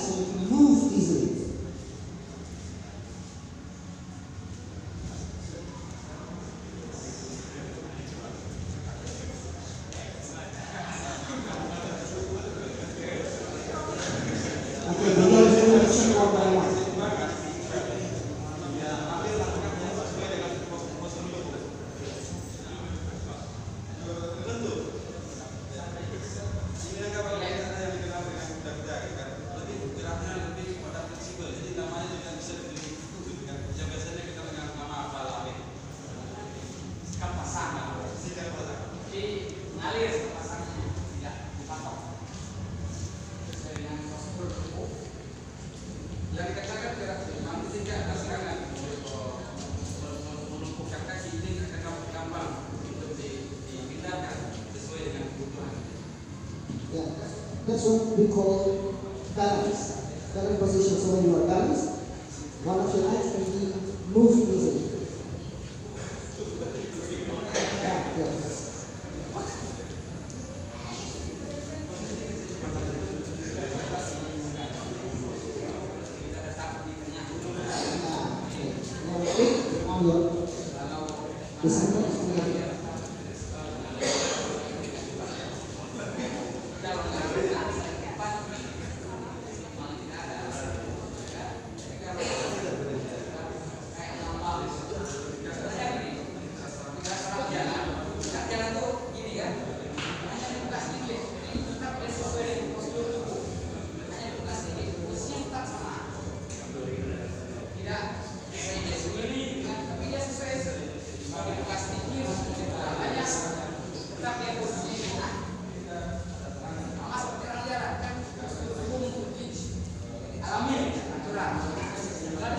so it can move easily. Okay, we're going to do each one by one. Yang dikatakan jarak seimbang ketika ada serangan menumpukan kaki ini akan gampang untuk dipindahkan sesuai dengan kebutuhan. Yeah, that's what we call balance. Balance position. So when you are balanced, one of your legs can be moved easily. Alami aturan. Kalau